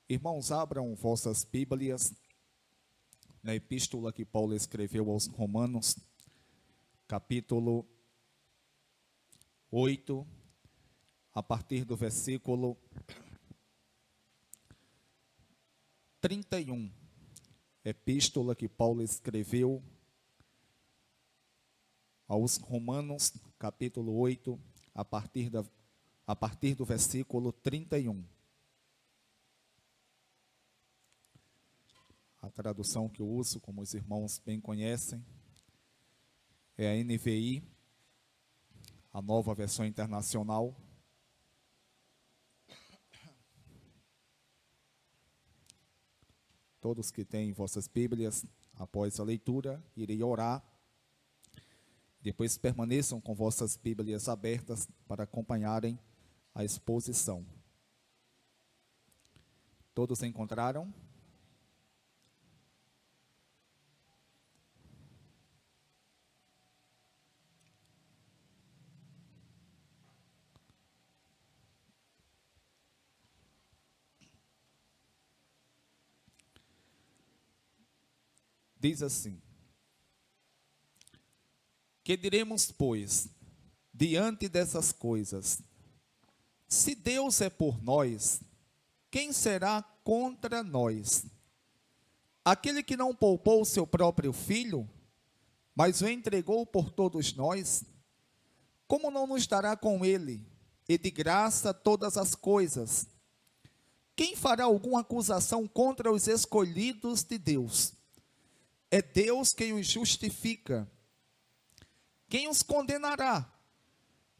Irmãos, abram vossas Bíblias na epístola que Paulo escreveu aos Romanos, capítulo 8, a partir do versículo 31. Epístola que Paulo escreveu aos Romanos, capítulo 8, a partir do versículo 31. A tradução que eu uso, como os irmãos bem conhecem, é a NVI, a Nova Versão Internacional. Todos que têm vossas Bíblias, após a leitura, irei orar. Depois permaneçam com vossas Bíblias abertas para acompanharem a exposição. Todos encontraram? Diz assim: que diremos, pois, diante dessas coisas? Se Deus é por nós, quem será contra nós? Aquele que não poupou o seu próprio filho, mas o entregou por todos nós, como não nos dará com ele, e de graça todas as coisas? Quem fará alguma acusação contra os escolhidos de Deus? É Deus quem os justifica. Quem os condenará?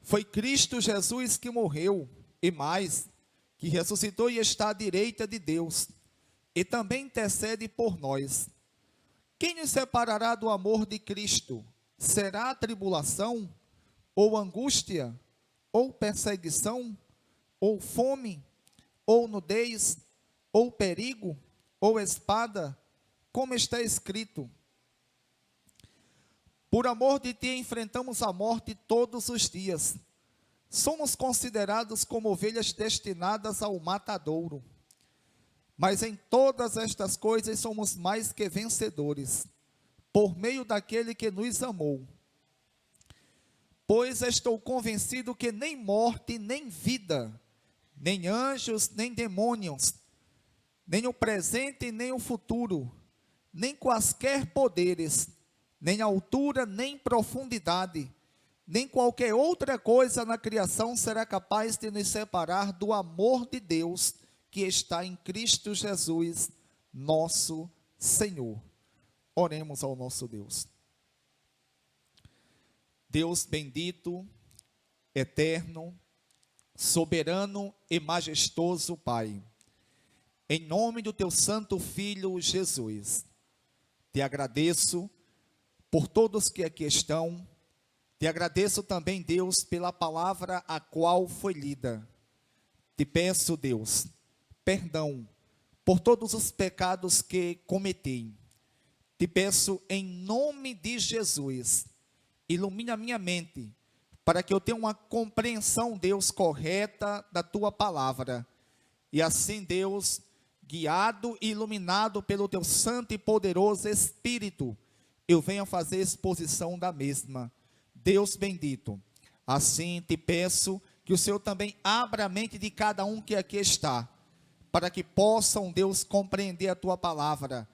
Foi Cristo Jesus que morreu, e mais, que ressuscitou e está à direita de Deus, e também intercede por nós. Quem nos separará do amor de Cristo? Será tribulação, ou angústia, ou perseguição, ou fome, ou nudez, ou perigo, ou espada? Como está escrito: por amor de ti enfrentamos a morte todos os dias. Somos considerados como ovelhas destinadas ao matadouro. Mas em todas estas coisas somos mais que vencedores, por meio daquele que nos amou. Pois estou convencido que nem morte, nem vida, nem anjos, nem demônios, nem o presente, nem o futuro, nem quaisquer poderes, nem altura, nem profundidade, nem qualquer outra coisa na criação será capaz de nos separar do amor de Deus que está em Cristo Jesus, nosso Senhor. Oremos ao nosso Deus. Deus bendito, eterno, soberano e majestoso Pai, em nome do teu santo Filho Jesus, te agradeço por todos que aqui estão. Te agradeço também, Deus, pela palavra a qual foi lida. Te peço, Deus, perdão por todos os pecados que cometi. Te peço em nome de Jesus, ilumina a minha mente, para que eu tenha uma compreensão, Deus, correta da tua palavra. E assim, Deus, guiado e iluminado pelo teu santo e poderoso Espírito, eu venho fazer exposição da mesma. Deus bendito, assim te peço que o Senhor também abra a mente de cada um que aqui está, para que possam, Deus, compreender a tua palavra.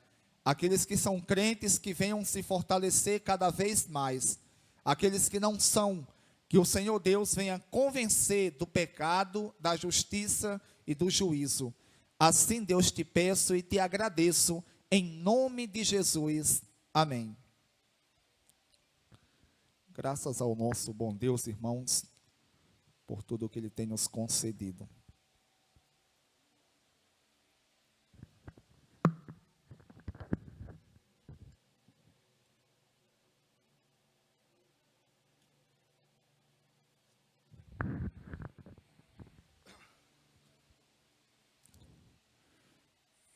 Aqueles que são crentes, que venham se fortalecer cada vez mais. Aqueles que não são, que o Senhor Deus venha convencer do pecado, da justiça e do juízo. Assim, Deus, te peço e te agradeço, em nome de Jesus. Amém. Graças ao nosso bom Deus, irmãos, por tudo que Ele tem nos concedido.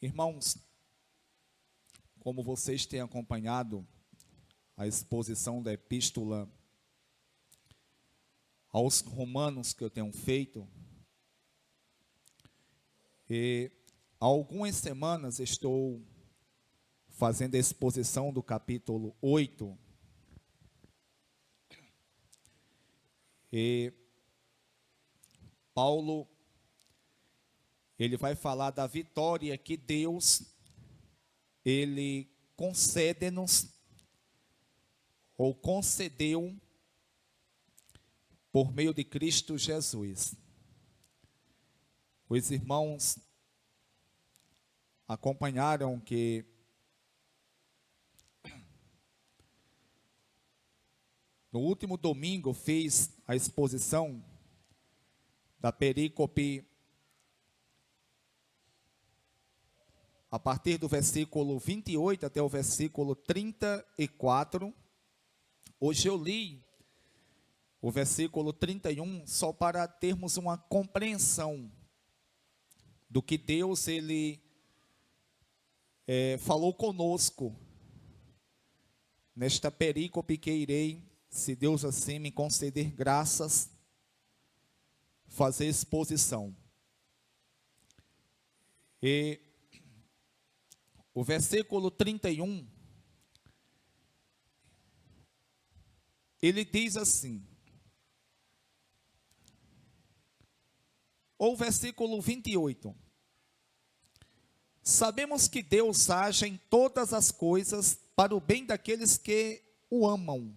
Irmãos, como vocês têm acompanhado a exposição da epístola aos Romanos que eu tenho feito, e Há algumas semanas estou fazendo a exposição do capítulo 8. E Paulo, ele vai falar da vitória que Deus, ele concede-nos, ou concedeu, por meio de Cristo Jesus. Os irmãos acompanharam que no último domingo fiz a exposição da perícope a partir do versículo 28 até o versículo 34. Hoje eu li o versículo 31 só para termos uma compreensão do que Deus ele falou conosco nesta perícope que irei, se Deus assim me conceder graças, fazer exposição. E o versículo 31, ele diz assim, ou versículo 28, sabemos que Deus age em todas as coisas para o bem daqueles que o amam,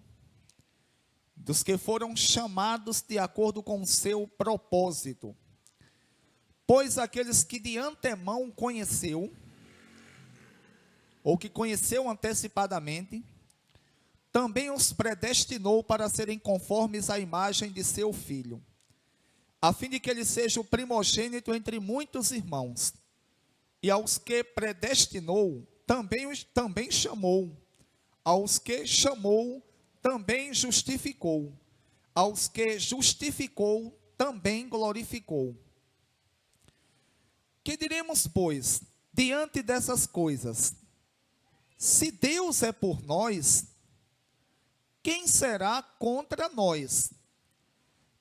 dos que foram chamados de acordo com o seu propósito. Pois aqueles que de antemão conheceu, ou que conheceu antecipadamente, também os predestinou para serem conformes à imagem de seu Filho, a fim de que ele seja o primogênito entre muitos irmãos. E aos que predestinou, também chamou. Aos que chamou, também justificou. Aos que justificou, também glorificou. Que diremos, pois, diante dessas coisas? Se Deus é por nós, quem será contra nós?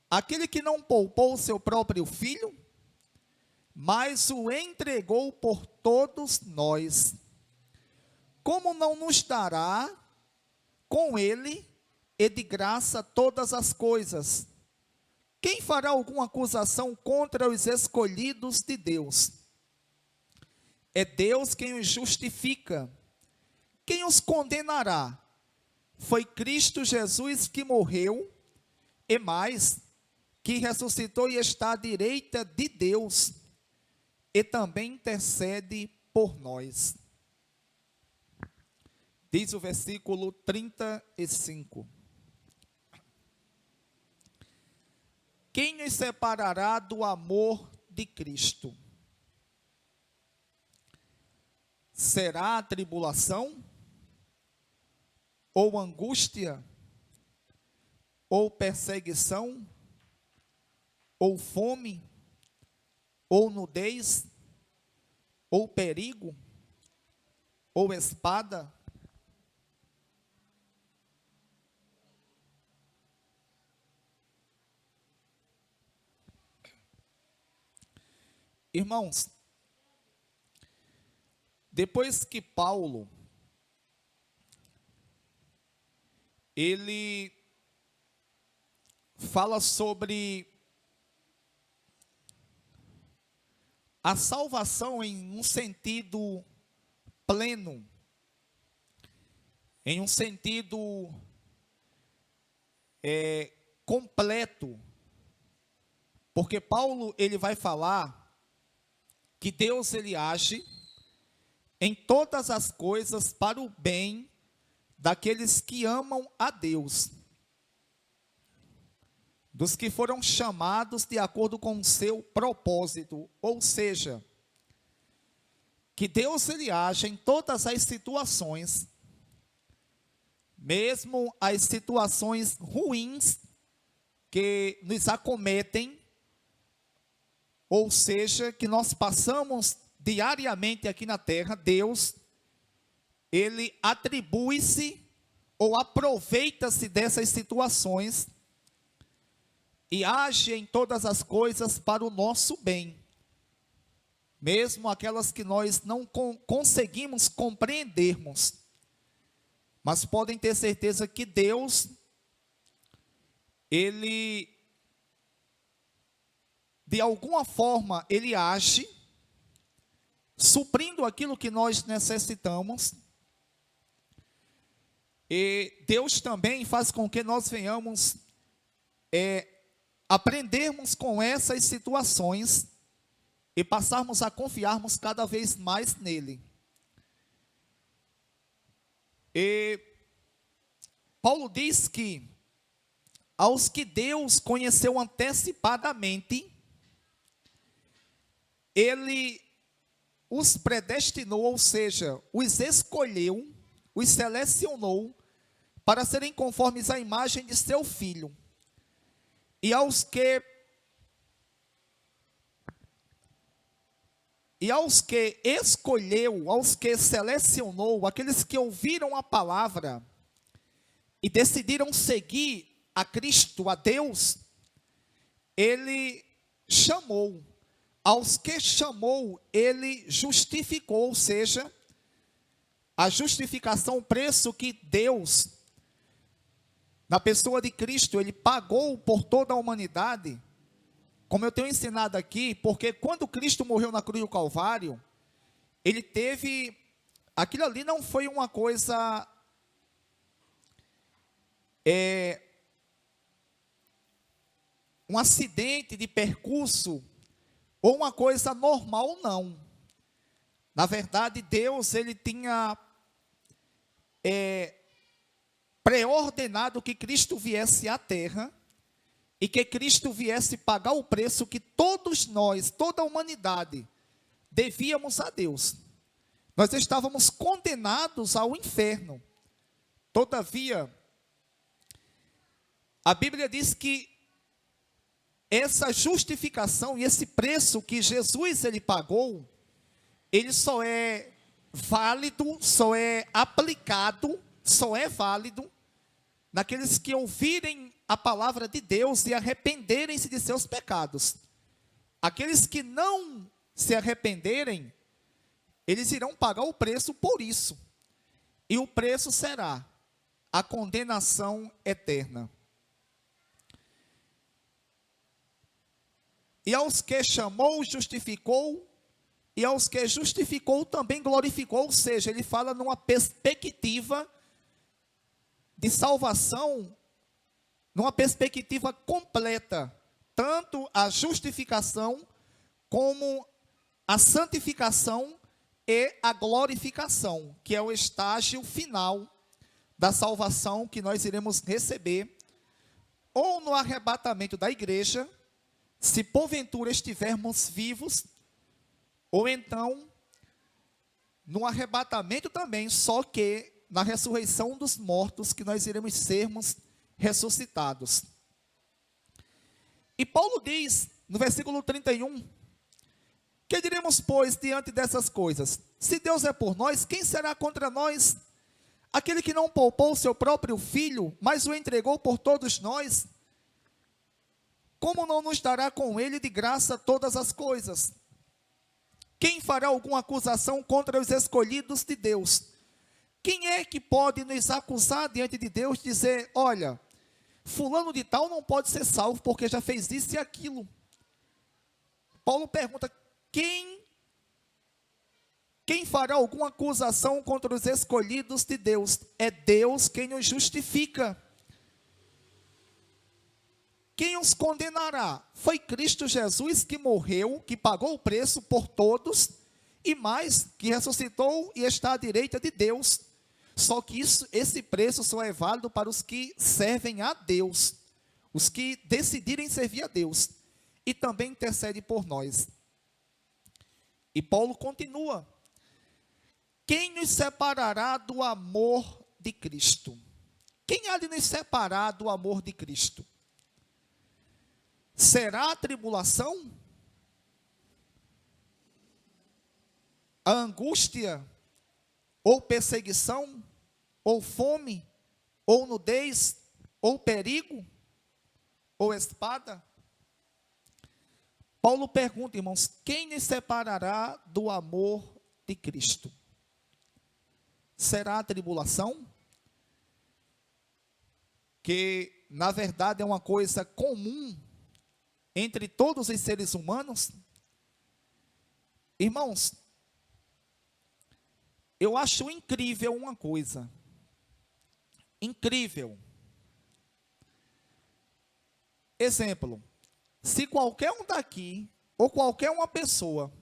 Aquele que não poupou seu próprio filho, mas o entregou por todos nós, como não nos dará com ele e de graça todas as coisas? Quem fará alguma acusação contra os escolhidos de Deus? É Deus quem os justifica. Quem os condenará? Foi Cristo Jesus que morreu, e mais, que ressuscitou e está à direita de Deus, e também intercede por nós. Diz o versículo 35. Quem nos separará do amor de Cristo? Será a tribulação? Ou angústia? Ou perseguição? Ou fome? Ou nudez? Ou perigo? Ou espada? Irmãos, depois que Paulo, ele fala sobre a salvação em um sentido pleno, em um sentido completo, porque Paulo ele vai falar que Deus ele age em todas as coisas para o bem daqueles que amam a Deus, dos que foram chamados de acordo com o seu propósito, ou seja, que Deus ele age em todas as situações, mesmo as situações ruins que nos acometem, ou seja, que nós passamos diariamente aqui na terra. Deus, ele atribui-se ou aproveita-se dessas situações e age em todas as coisas para o nosso bem. mesmo aquelas que nós não conseguimos compreendermos, mas podem ter certeza que Deus, Ele, de alguma forma, Ele age, suprindo aquilo que nós necessitamos, e Deus também faz com que nós venhamos aprendermos com essas situações e passarmos a confiarmos cada vez mais nele. E Paulo diz que aos que Deus conheceu antecipadamente, Ele os predestinou, ou seja, os escolheu, os selecionou para serem conformes à imagem de seu Filho. E aos que escolheu, aos que selecionou, aqueles que ouviram a palavra e decidiram seguir a Cristo, a Deus, Ele chamou. Aos que chamou, Ele justificou, ou seja, a justificação, o preço que Deus, na pessoa de Cristo, Ele pagou por toda a humanidade, como eu tenho ensinado aqui, porque quando Cristo morreu na cruz do Calvário, Ele teve, aquilo ali não foi uma coisa, um acidente de percurso, ou uma coisa normal, não. Na verdade, Deus, Ele tinha pré-ordenado que Cristo viesse à terra, e que Cristo viesse pagar o preço que todos nós, toda a humanidade, devíamos a Deus. Nós estávamos condenados ao inferno. Todavia, a Bíblia diz que essa justificação e esse preço que Jesus ele pagou, ele só é válido, só é aplicado, só é válido naqueles que ouvirem a palavra de Deus e arrependerem-se de seus pecados. Aqueles que não se arrependerem, eles irão pagar o preço por isso. E o preço será a condenação eterna. E aos que chamou, justificou, e aos que justificou também glorificou, ou seja, ele fala numa perspectiva de salvação, numa perspectiva completa, tanto a justificação, como a santificação e a glorificação, que é o estágio final da salvação que nós iremos receber, ou no arrebatamento da igreja, se porventura estivermos vivos, ou então no arrebatamento também, só que na ressurreição dos mortos, que nós iremos sermos ressuscitados. E Paulo diz, no versículo 31, que diremos, pois, diante dessas coisas? Se Deus é por nós, quem será contra nós? Aquele que não poupou o seu próprio filho, mas o entregou por todos nós, como não nos dará com ele de graça todas as coisas? Quem fará alguma acusação contra os escolhidos de Deus? Quem é que pode nos acusar diante de Deus, dizer, olha, fulano de tal não pode ser salvo porque já fez isso e aquilo? Paulo pergunta, quem fará alguma acusação contra os escolhidos de Deus? É Deus quem nos justifica. Quem os condenará? Foi Cristo Jesus que morreu, que pagou o preço por todos, e mais, que ressuscitou e está à direita de Deus. Só que esse preço só é válido para os que servem a Deus, os que decidirem servir a Deus, e também intercede por nós. E Paulo continua, quem nos separará do amor de Cristo? Quem há de nos separar do amor de Cristo? Será a tribulação? A angústia? Ou perseguição? Ou fome? Ou nudez? Ou perigo? Ou espada? Paulo pergunta, irmãos, quem nos separará do amor de Cristo? Será a tribulação? Que, na verdade, é uma coisa comum entre todos os seres humanos. Irmãos, eu acho incrível uma coisa. Incrível. Exemplo, se qualquer um daqui, ou qualquer uma pessoa,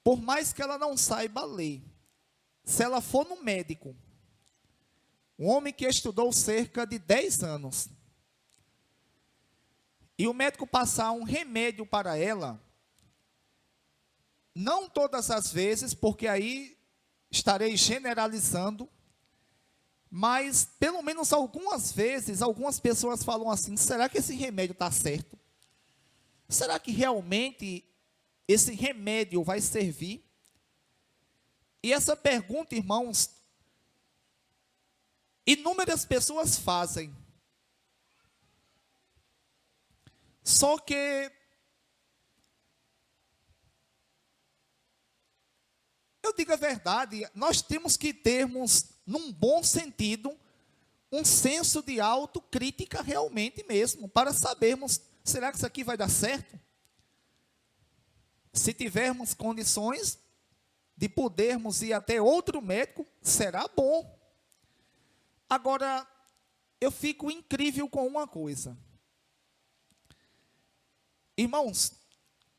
por mais que ela não saiba ler, se ela for no médico, um homem que estudou cerca de 10 anos, e o médico passar um remédio para ela, não todas as vezes, porque aí estarei generalizando, mas pelo menos algumas vezes, algumas pessoas falam assim, será que esse remédio está certo? Será que realmente esse remédio vai servir? E essa pergunta, irmãos, inúmeras pessoas fazem. Só que eu digo a verdade, nós temos que termos, num bom sentido, um senso de autocrítica realmente mesmo, para sabermos, será que isso aqui vai dar certo? Se tivermos condições de podermos ir até outro médico, será bom. Agora, eu fico incrível com uma coisa. Irmãos,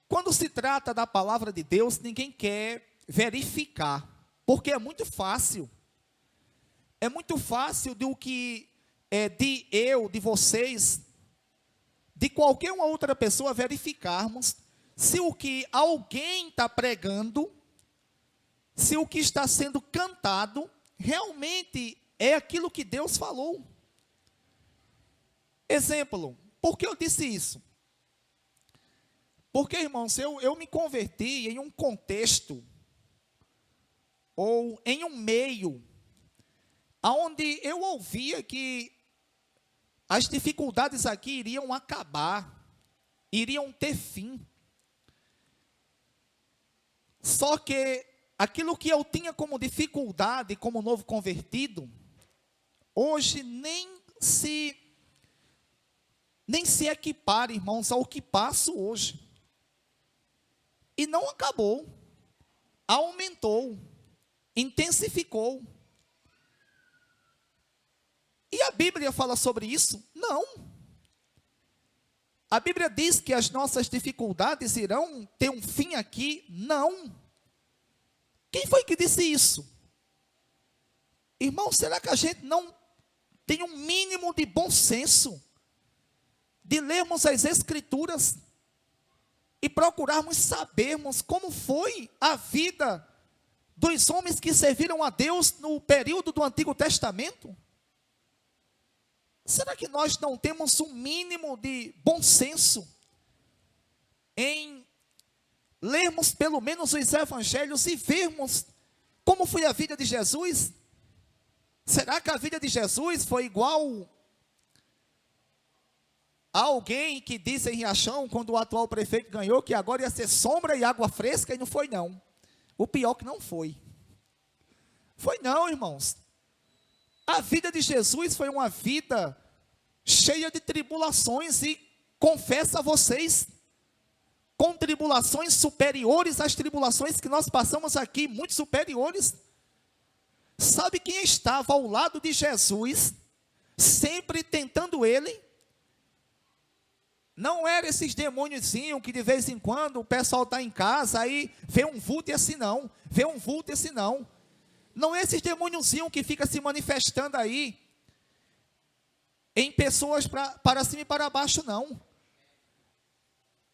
quando se trata da palavra de Deus, ninguém quer verificar, porque é muito fácil. É muito fácil de vocês, de qualquer uma outra pessoa verificarmos se o que alguém está pregando, se o que está sendo cantado, realmente é aquilo que Deus falou. Exemplo, por que eu disse isso? Porque, irmãos, eu me converti em um contexto, ou em um meio, onde eu ouvia que as dificuldades aqui iriam acabar, iriam ter fim. Só que aquilo que eu tinha como dificuldade, como novo convertido, hoje nem se equipara, irmãos, ao que passo hoje. E não acabou, aumentou, intensificou. E a Bíblia fala sobre isso? Não. A Bíblia diz que as nossas dificuldades irão ter um fim aqui? Não. Quem foi que disse isso? Irmão, será que a gente não tem um mínimo de bom senso de lermos as Escrituras e procurarmos sabermos como foi a vida dos homens que serviram a Deus no período do Antigo Testamento? Será que nós não temos um mínimo de bom senso em lermos pelo menos os evangelhos e vermos como foi a vida de Jesus? Será que a vida de Jesus foi igual a alguém que disse em Riachão, quando o atual prefeito ganhou, que agora ia ser sombra e água fresca, e não foi não. O pior que não foi. Foi não, irmãos. A vida de Jesus foi uma vida cheia de tribulações, e confesso a vocês, com tribulações superiores às tribulações que nós passamos aqui, muito superiores. Sabe quem estava ao lado de Jesus, sempre tentando ele? Não era esses demôniozinhos que de vez em quando o pessoal está em casa, aí vê um vulto e assim não, vê um vulto e assim não. Não é esses demôniozinhos que fica se manifestando aí, em pessoas para cima e para baixo, não.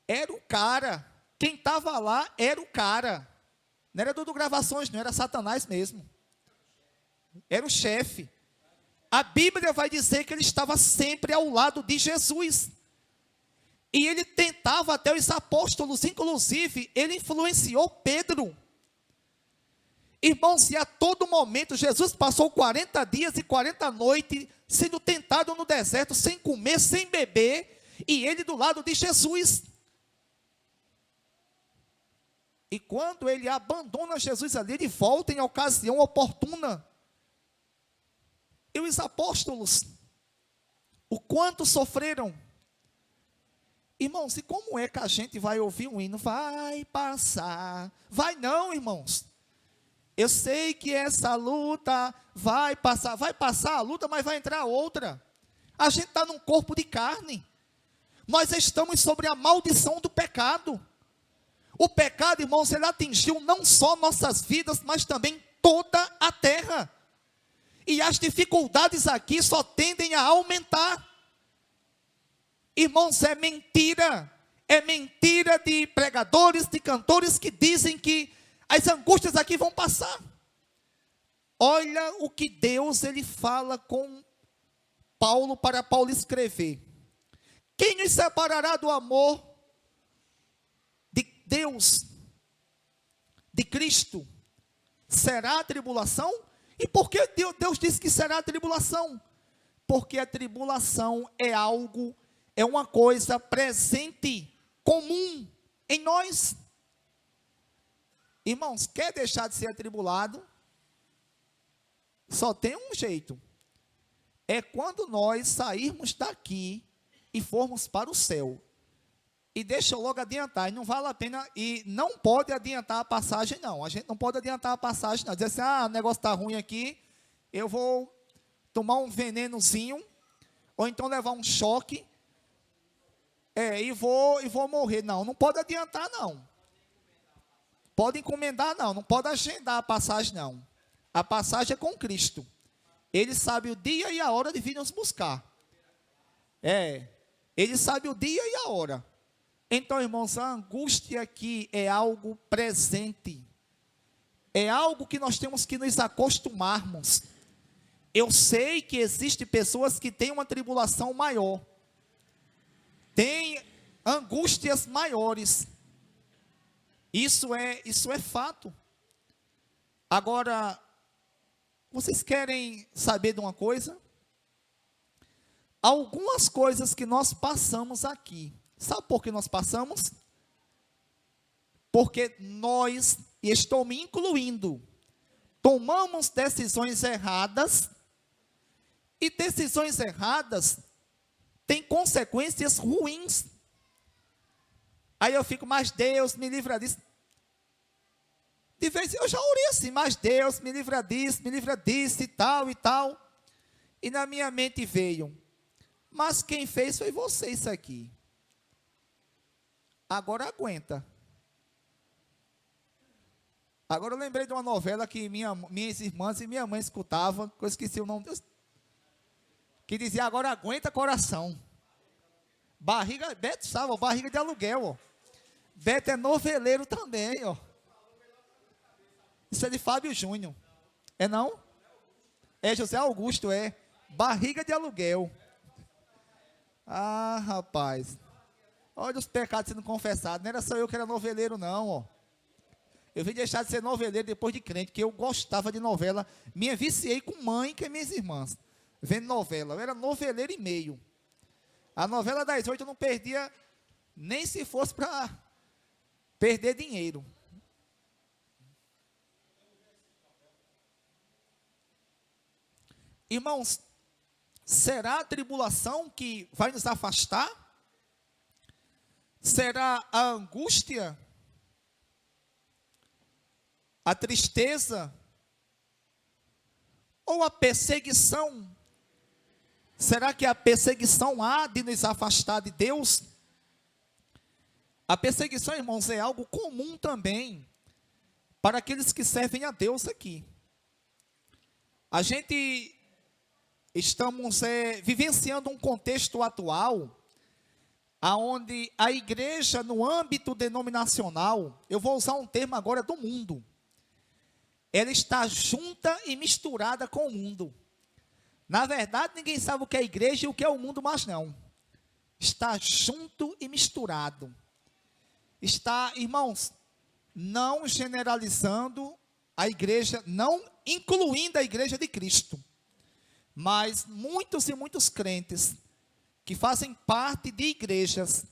Era o cara, quem estava lá era o cara. Não era Dudu Gravações, não, era Satanás mesmo. Era o chefe. A Bíblia vai dizer que ele estava sempre ao lado de Jesus. E ele tentava até os apóstolos, inclusive, ele influenciou Pedro. Irmãos, e a todo momento, Jesus passou 40 dias e 40 noites, sendo tentado no deserto, sem comer, sem beber, e ele do lado de Jesus. E quando ele abandona Jesus ali, ele volta em ocasião oportuna. E os apóstolos, o quanto sofreram. Irmãos, e como é que a gente vai ouvir um hino? Vai passar. Vai não, irmãos. Eu sei que essa luta vai passar a luta, mas vai entrar outra. A gente está num corpo de carne. Nós estamos sobre a maldição do pecado. O pecado, irmãos, ele atingiu não só nossas vidas, mas também toda a terra. E as dificuldades aqui só tendem a aumentar. Irmãos, é mentira de pregadores, de cantores que dizem que as angústias aqui vão passar. Olha o que Deus ele fala com Paulo, para Paulo escrever. Quem nos separará do amor de Deus, de Cristo? Será a tribulação? E por que Deus disse que será a tribulação? Porque a tribulação é uma coisa presente, comum em nós. Irmãos, quer deixar de ser atribulado? Só tem um jeito. É quando nós sairmos daqui e formos para o céu. E deixa eu logo adiantar, e não vale a pena, e não pode adiantar a passagem não. A gente não pode adiantar a passagem não. Dizer assim, o negócio está ruim aqui, eu vou tomar um venenozinho, ou então levar um choque, e vou morrer. Não pode adiantar não. Pode encomendar não pode agendar a passagem não. A passagem é com Cristo. Ele sabe o dia e a hora de vir nos buscar. Ele sabe o dia e a hora. Então, irmãos, a angústia aqui é algo presente. É algo que nós temos que nos acostumarmos. Eu sei que existem pessoas que têm uma tribulação maior. Têm angústias maiores. Isso é fato. Agora, vocês querem saber de uma coisa? Algumas coisas que nós passamos aqui. Sabe por que nós passamos? Porque nós, e estou me incluindo, tomamos decisões erradas, e decisões erradas têm consequências ruins. Aí eu fico, mas Deus me livra disso. De vez eu já orei assim, mas Deus me livra disso e tal e tal. E na minha mente veio, mas quem fez foi você isso aqui. Agora aguenta. Agora eu lembrei de uma novela que minhas irmãs e minha mãe escutavam, que eu esqueci o nome, que dizia, agora aguenta coração. Beto sabe, barriga de aluguel, ó. Beto é noveleiro também, ó. Isso é de Fábio Júnior. É não? É José Augusto, é. Barriga de aluguel. Ah, rapaz. Olha os pecados sendo confessados. Não era só eu que era noveleiro, não, ó. Eu vim deixar de ser noveleiro depois de crente, que eu gostava de novela. Me viciei com mãe, que é minhas irmãs. Vendo novela. Eu era noveleiro e meio. A novela das 8 eu não perdia, nem se fosse para perder dinheiro. Irmãos, será a tribulação que vai nos afastar? Será a angústia? A tristeza? Ou a perseguição? Será que a perseguição há de nos afastar de Deus? A perseguição, irmãos, é algo comum também para aqueles que servem a Deus aqui. A gente estamos vivenciando um contexto atual, aonde a igreja no âmbito denominacional, eu vou usar um termo agora do mundo, ela está junta e misturada com o mundo. Na verdade, ninguém sabe o que é a igreja e o que é o mundo, mas não. Está junto e misturado. Está, irmãos, não generalizando a igreja, não incluindo a igreja de Cristo. Mas muitos e muitos crentes que fazem parte de igrejas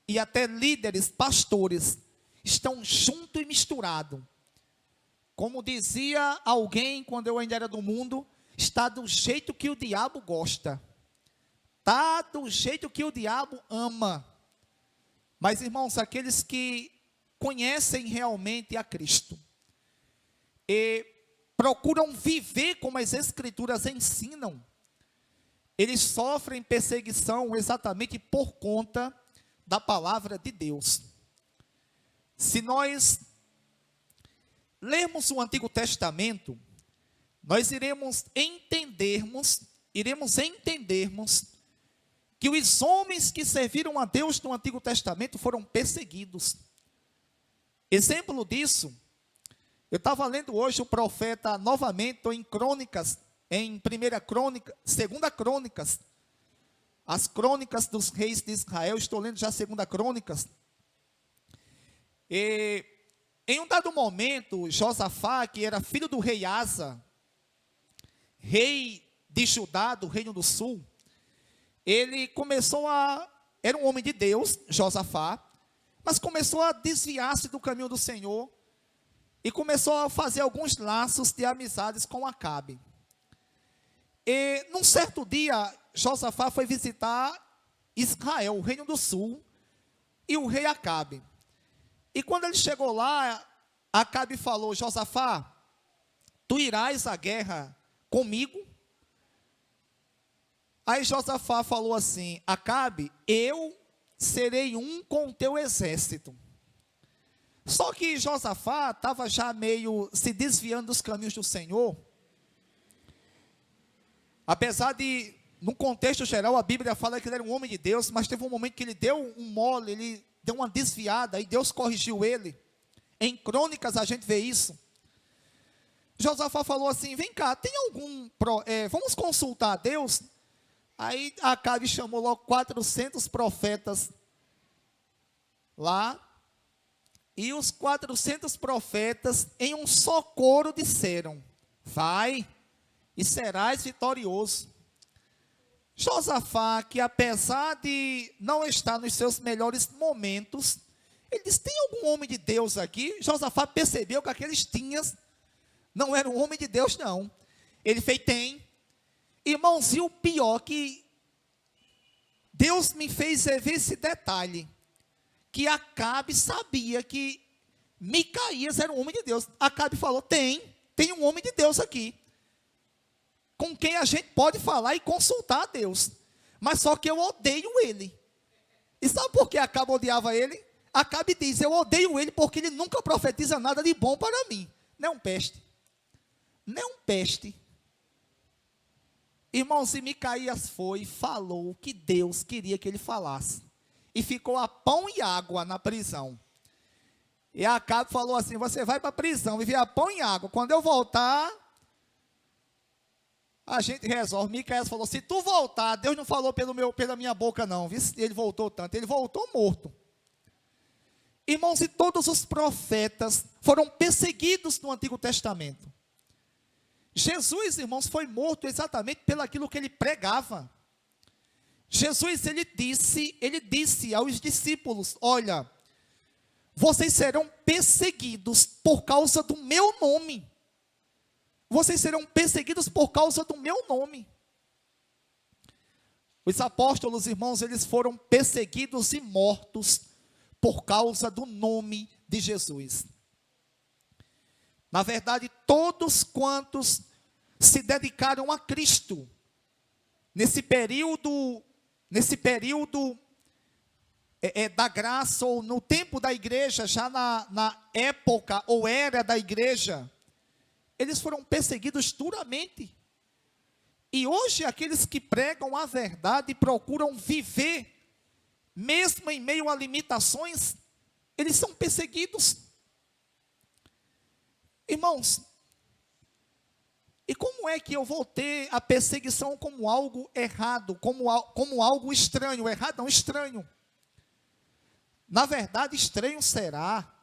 e até líderes, pastores, estão juntos e misturado. Como dizia alguém quando eu ainda era do mundo, está do jeito que o diabo gosta. Está do jeito que o diabo ama. Mas, irmãos, aqueles que conhecem realmente a Cristo e procuram viver como as Escrituras ensinam, eles sofrem perseguição exatamente por conta da palavra de Deus. Se nós lermos o Antigo Testamento, nós iremos entendermos que os homens que serviram a Deus no Antigo Testamento foram perseguidos. Exemplo disso, eu estava lendo hoje o profeta novamente, em Crônicas, em 1 Crônica, 2 Crônicas, as crônicas dos reis de Israel, estou lendo já 2 Crônicas. E em um dado momento, Josafá, que era filho do rei Asa, rei de Judá, do Reino do Sul, ele era um homem de Deus, Josafá, mas começou a desviar-se do caminho do Senhor, e começou a fazer alguns laços de amizades com Acabe. E num certo dia, Josafá foi visitar Israel, o Reino do Sul, e o rei Acabe. E quando ele chegou lá, Acabe falou: Josafá, tu irás à guerra comigo? Aí Josafá falou assim: Acabe, eu serei um com o teu exército. Só que Josafá estava já meio se desviando dos caminhos do Senhor. Apesar de, no contexto geral, a Bíblia fala que ele era um homem de Deus, mas teve um momento que ele deu um mole, ele deu uma desviada, e Deus corrigiu ele. Em Crônicas a gente vê isso. Josafá falou assim: vem cá, tem vamos consultar a Deus? Aí Acabe chamou logo 400 profetas lá, e os 400 profetas em um só coro disseram: vai e serás vitorioso. Josafá, que apesar de não estar nos seus melhores momentos, ele disse: tem algum homem de Deus aqui? Josafá percebeu que aqueles tinhas não era um homem de Deus, não. Ele fez: tem. Irmãos, e o pior que Deus me fez ver esse detalhe, que Acabe sabia que Micaías era um homem de Deus. Acabe falou: tem um homem de Deus aqui, com quem a gente pode falar e consultar a Deus, mas só que eu odeio ele. E sabe por que Acabe odiava ele? Acabe diz: eu odeio ele porque ele nunca profetiza nada de bom para mim. Não é um peste. Não é um peste. Irmãos, e Micaías foi e falou o que Deus queria que ele falasse. E ficou a pão e água na prisão. E Acabe falou assim: você vai para a prisão, viver a pão e água. Quando eu voltar, a gente resolve. Micaías falou: se tu voltar, Deus não falou pela minha boca não. Ele voltou tanto, ele voltou morto. Irmãos, e todos os profetas foram perseguidos no Antigo Testamento. Jesus, irmãos, foi morto exatamente pelo aquilo que ele pregava. Jesus, ele disse aos discípulos: olha, vocês serão perseguidos por causa do meu nome. Vocês serão perseguidos por causa do meu nome. Os apóstolos, irmãos, eles foram perseguidos e mortos por causa do nome de Jesus. Na verdade, todos quantos se dedicaram a Cristo, nesse período da graça, ou no tempo da igreja, já na época ou era da igreja, eles foram perseguidos duramente. E hoje, aqueles que pregam a verdade e procuram viver, mesmo em meio a limitações, eles são perseguidos. Irmãos, e como é que eu vou ter a perseguição como algo errado, como algo estranho? Errado não, estranho. Na verdade, estranho será.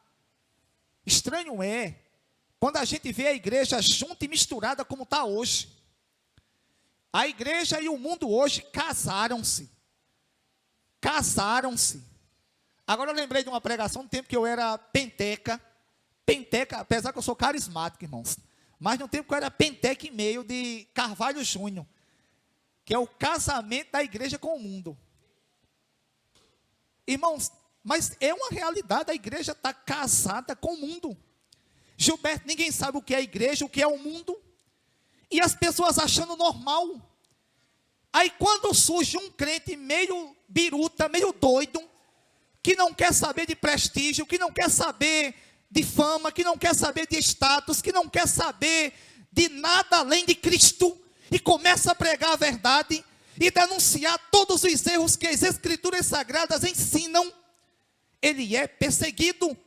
Estranho é quando a gente vê a igreja junta e misturada como está hoje. A igreja e o mundo hoje casaram-se. Agora eu lembrei de uma pregação no tempo que eu era penteca. penteca, apesar que eu sou carismático, irmãos. Mas no tempo que eu era penteca e meio de Carvalho Júnior, que é o casamento da igreja com o mundo. Irmãos, mas é uma realidade, a igreja está casada com o mundo. Gilberto, ninguém sabe o que é a igreja, o que é o mundo. E as pessoas achando normal. Aí quando surge um crente meio biruta, meio doido, que não quer saber de prestígio, que não quer saber de fama, que não quer saber de status, que não quer saber de nada além de Cristo, e começa a pregar a verdade, e denunciar todos os erros que as Escrituras Sagradas ensinam, ele é perseguido.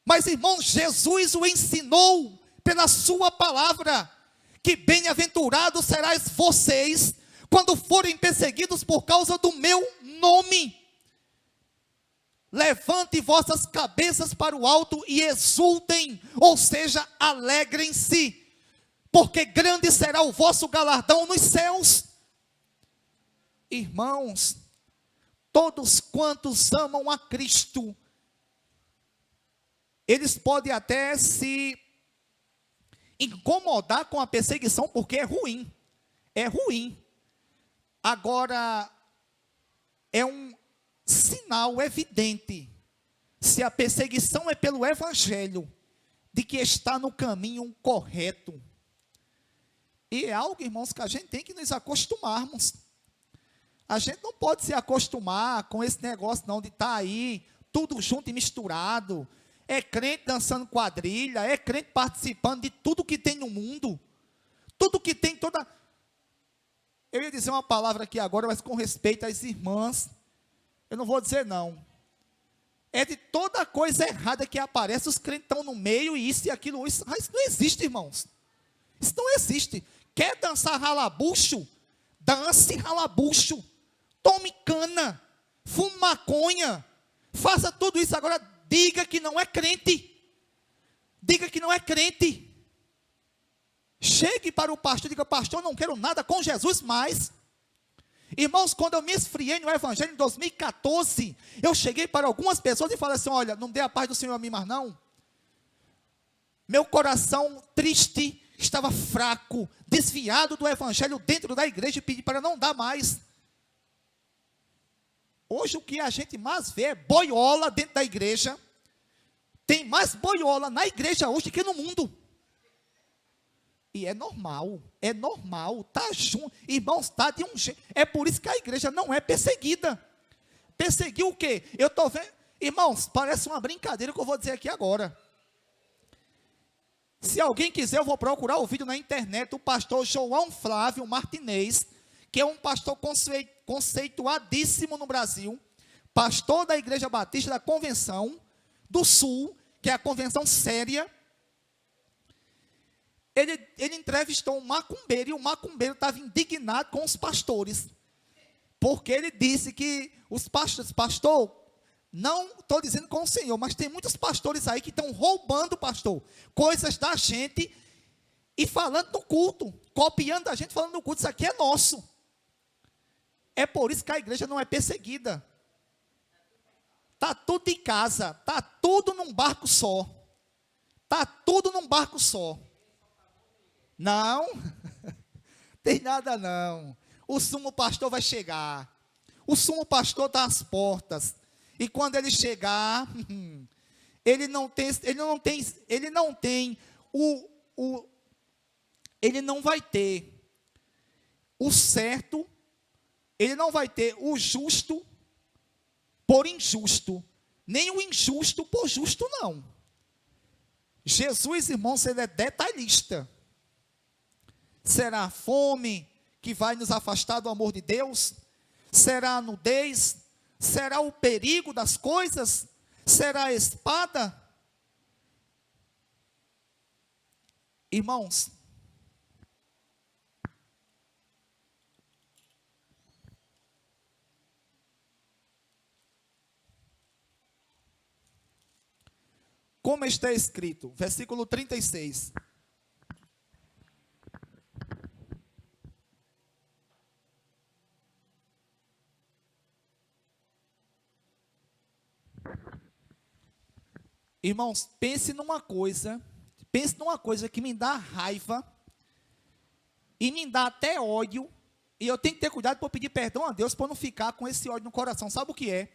Mas irmãos, Jesus o ensinou pela sua palavra, que bem-aventurados serás vocês, quando forem perseguidos por causa do meu nome. Levante vossas cabeças para o alto e exultem, ou seja, alegrem-se, porque grande será o vosso galardão nos céus. Irmãos, todos quantos amam a Cristo, eles podem até se incomodar com a perseguição, porque é ruim. É ruim. Agora, é um sinal evidente, se a perseguição é pelo Evangelho, de que está no caminho correto. E é algo, irmãos, que a gente tem que nos acostumarmos. A gente não pode se acostumar com esse negócio não, de estar aí, tudo junto e misturado. É crente dançando quadrilha, é crente participando de tudo que tem no mundo. Tudo que tem, toda... Eu ia dizer uma palavra aqui agora, mas com respeito às irmãs, eu não vou dizer não. É de toda coisa errada que aparece, os crentes estão no meio, e isso e aquilo, isso não existe, irmãos. Isso não existe. Quer dançar ralabucho? Dance ralabucho. Tome cana. Fume maconha. Faça tudo isso. Agora, diga que não é crente. Diga que não é crente. Chegue para o pastor e diga: pastor, eu não quero nada com Jesus mais. Irmãos, quando eu me esfriei no Evangelho em 2014, eu cheguei para algumas pessoas e falei assim: olha, não dê a paz do Senhor a mim mais não. Meu coração triste, estava fraco, desviado do Evangelho dentro da igreja, e pedi para não dar mais. Hoje o que a gente mais vê é boiola dentro da igreja. Tem mais boiola na igreja hoje que no mundo. E é normal, tá junto, irmãos, tá de um jeito. É por isso que a igreja não é perseguida. Perseguiu o quê? Eu estou vendo, irmãos, parece uma brincadeira que eu vou dizer aqui agora. Se alguém quiser, eu vou procurar o vídeo na internet, o pastor João Flávio Martinez, que é um pastor conceituadíssimo no Brasil, pastor da Igreja Batista da Convenção do Sul, que é a convenção séria. Ele entrevistou um macumbeiro, e o macumbeiro estava indignado com os pastores, porque ele disse que os pastores, pastor, não estou dizendo com o Senhor, mas tem muitos pastores aí que estão roubando, pastor, coisas da gente, e falando no culto, copiando a gente, falando no culto, isso aqui é nosso. É por isso que a igreja não é perseguida. Está tudo em casa, está tudo num barco só. Está tudo num barco só. Não, tem nada não. O sumo pastor vai chegar. O sumo pastor está às portas. E quando ele chegar, ele não vai ter o certo, ele não vai ter o justo por injusto, nem o injusto por justo, não. Jesus, irmãos, ele é detalhista. Será a fome que vai nos afastar do amor de Deus? Será a nudez? Será o perigo das coisas? Será a espada? Irmãos, como está escrito, versículo 36. Irmãos, pense numa coisa que me dá raiva e me dá até ódio, e eu tenho que ter cuidado para pedir perdão a Deus para não ficar com esse ódio no coração. Sabe o que é?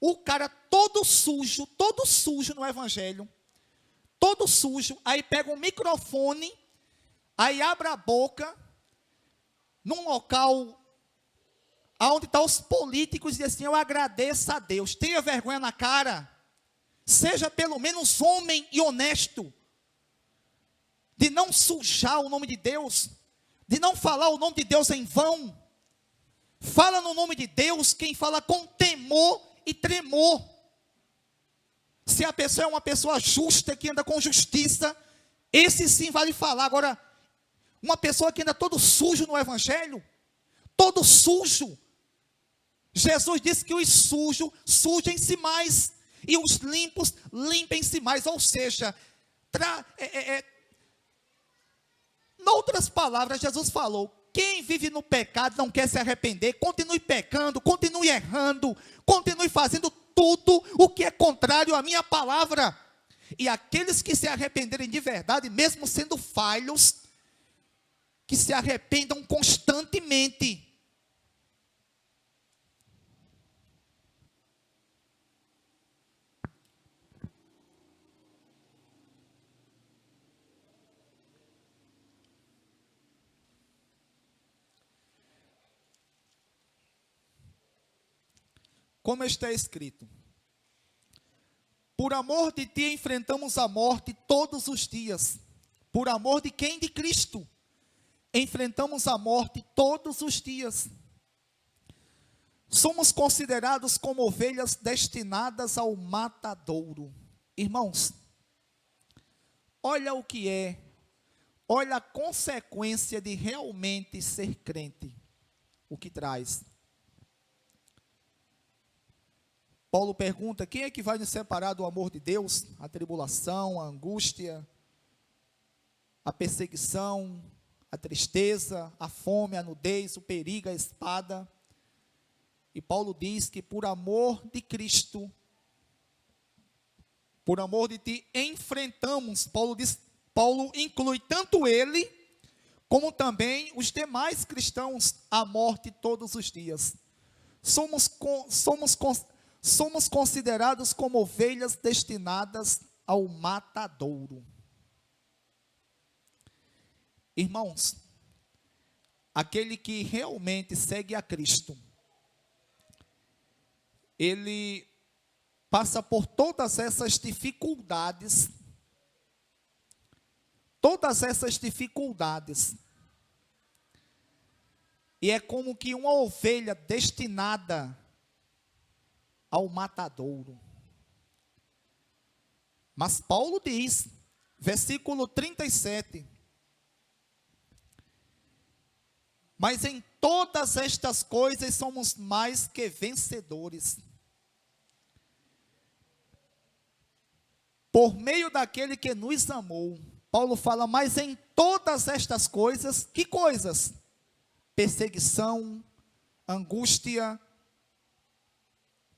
O cara todo sujo no evangelho, todo sujo, aí pega um microfone, aí abre a boca, num local onde estão os políticos, e diz assim: eu agradeço a Deus. Tenha vergonha na cara, seja pelo menos homem e honesto, de não sujar o nome de Deus, de não falar o nome de Deus em vão. Fala no nome de Deus quem fala com temor e tremor. Se a pessoa é uma pessoa justa, que anda com justiça, esse sim vale falar. Agora, uma pessoa que anda todo sujo no evangelho, todo sujo, Jesus disse que os sujos sujem-se mais, e os limpos limpem-se mais. Ou seja, noutras palavras, Jesus falou: quem vive no pecado não quer se arrepender, continue pecando, continue errando, continue fazendo tudo o que é contrário à minha palavra. E aqueles que se arrependerem de verdade, mesmo sendo falhos, que se arrependam constantemente. Como está escrito: por amor de ti enfrentamos a morte todos os dias. Por amor de quem? De Cristo. Enfrentamos a morte todos os dias. Somos considerados como ovelhas destinadas ao matadouro. Irmãos, olha o que é, olha a consequência de realmente ser crente, o que traz. Paulo pergunta: quem é que vai nos separar do amor de Deus? A tribulação, a angústia, a perseguição, a tristeza, a fome, a nudez, o perigo, a espada. E Paulo diz que por amor de Cristo, por amor de ti, enfrentamos. Paulo inclui tanto ele, como também os demais cristãos, a morte todos os dias. Somos considerados como ovelhas destinadas ao matadouro. Irmãos, aquele que realmente segue a Cristo, ele passa por todas essas dificuldades, e é como que uma ovelha destinada ao matadouro. Mas Paulo diz, versículo 37, mas em todas estas coisas somos mais que vencedores, por meio daquele que nos amou. Paulo fala: mas em todas estas coisas, que coisas? Perseguição, angústia,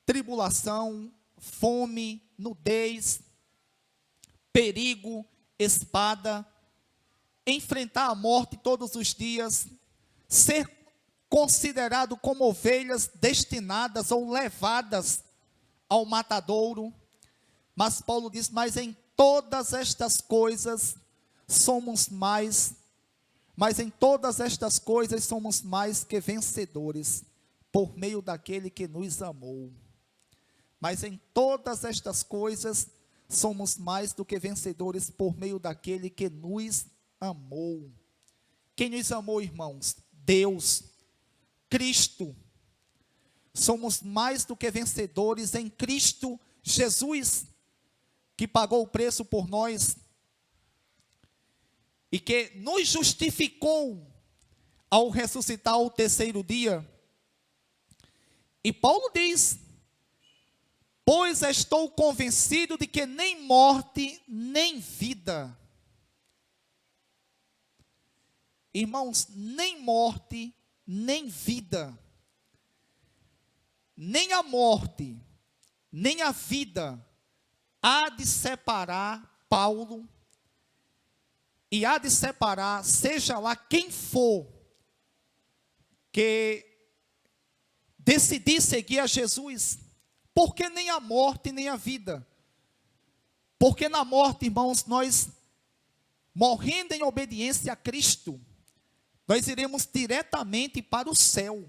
tribulação, fome, nudez, perigo, espada, enfrentar a morte todos os dias, ser considerado como ovelhas destinadas ou levadas ao matadouro. Mas Paulo diz: mas em todas estas coisas somos mais, mas em todas estas coisas somos mais que vencedores, por meio daquele que nos amou. Mas em todas estas coisas somos mais do que vencedores por meio daquele que nos amou. Quem nos amou, irmãos? Deus, Cristo. Somos mais do que vencedores em Cristo Jesus, que pagou o preço por nós e que nos justificou ao ressuscitar ao terceiro dia. E Paulo diz: pois estou convencido de que nem morte, nem vida. Irmãos, nem morte, nem vida, nem a morte, nem a vida há de separar Paulo, e há de separar, seja lá quem for, que decidir seguir a Jesus, porque nem a morte, nem a vida. Porque na morte, irmãos, nós, morrendo em obediência a Cristo, nós iremos diretamente para o céu,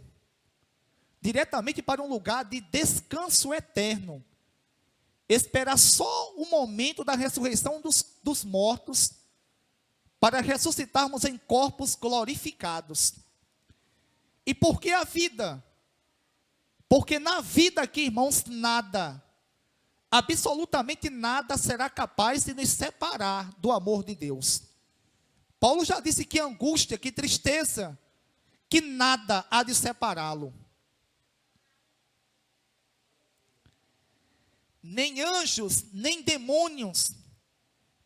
diretamente para um lugar de descanso eterno, esperar só o momento da ressurreição dos mortos, para ressuscitarmos em corpos glorificados. E por que a vida? Porque na vida aqui, irmãos, nada, absolutamente nada será capaz de nos separar do amor de Deus. Paulo já disse que angústia, que tristeza, que nada há de separá-lo. Nem anjos, nem demônios,